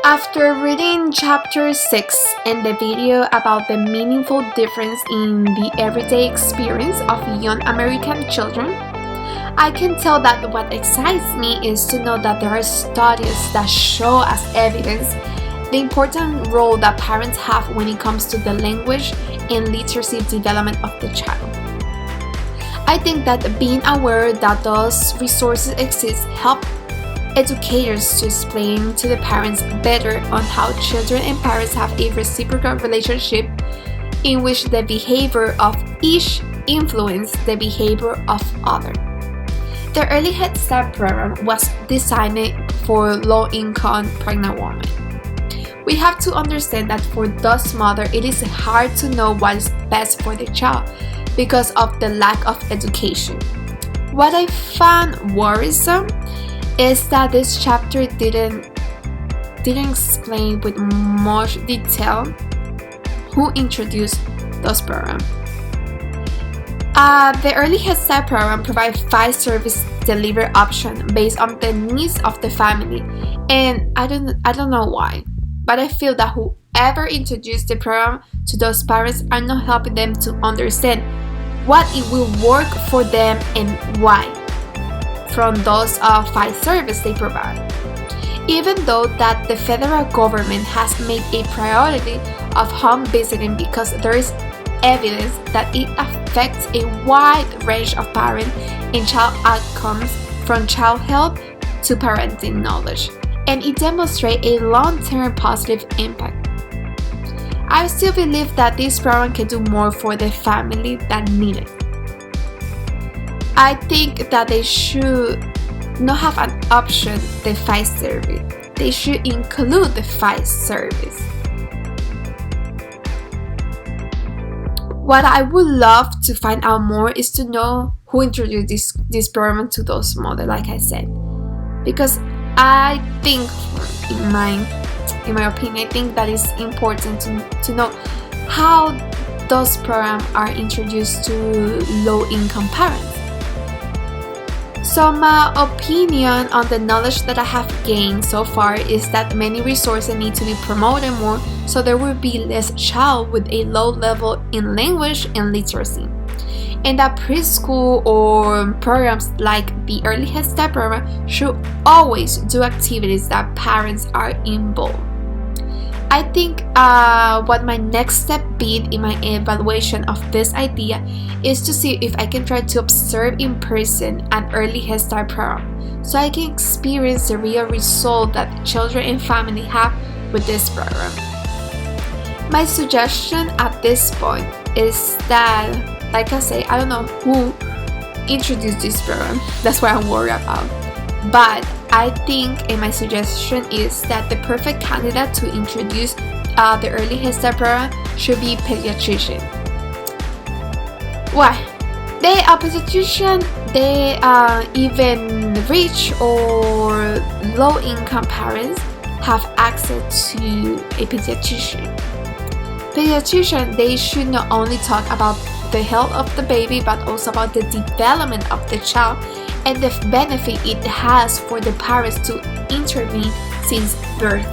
After reading chapter 6 and the video about the meaningful difference in the everyday experience of young American children, I can tell that what excites me is to know that there are studies that show as evidence the important role that parents have when it comes to the language and literacy development of the child. I think that being aware that those resources exist help educators to explain to the parents better on how children and parents have a reciprocal relationship in which the behavior of each influences the behavior of other. The Early Head Start program was designed for low-income pregnant women. We have to understand that for those mothers, it is hard to know what is best for the child because of the lack of education. What I found worrisome is that this chapter didn't explain with much detail who introduced those programs. The Early Head Start program provides 5 service delivery options based on the needs of the family, and I don't know why, but I feel that whoever introduced the program to those parents are not helping them to understand what it will work for them and why from those 5 services they provide. Even though that the federal government has made a priority of home visiting because there is evidence that it affects a wide range of parent and child outcomes from child health to parenting knowledge, and it demonstrates a long-term positive impact. I still believe that this program can do more for the family that need it. I think that they should not have an option, the 5 service. They should include the 5 service. What I would love to find out more is to know who introduced this program to those mothers, like I said. Because I think, in my opinion, I think that it's important to know how those programs are introduced to low-income parents. So my opinion on the knowledge that I have gained so far is that many resources need to be promoted more so there will be less child with a low level in language and literacy. And that preschool or programs like the Early Head Start program should always do activities that parents are involved. I think what my next step be in my evaluation of this idea is to see if I can try to observe in person an Early Head Start program so I can experience the real result that children and family have with this program. My suggestion at this point is that, like I say, I don't know who introduced this program. That's what I'm worried about. But I think, and my suggestion is that the perfect candidate to introduce the Early Head Start program should be pediatrician. Why? They are pediatrician. They even rich or low-income parents have access to a pediatrician. Pediatrician, they should not only talk about the health of the baby but also about the development of the child and the benefit it has for the parents to intervene since birth.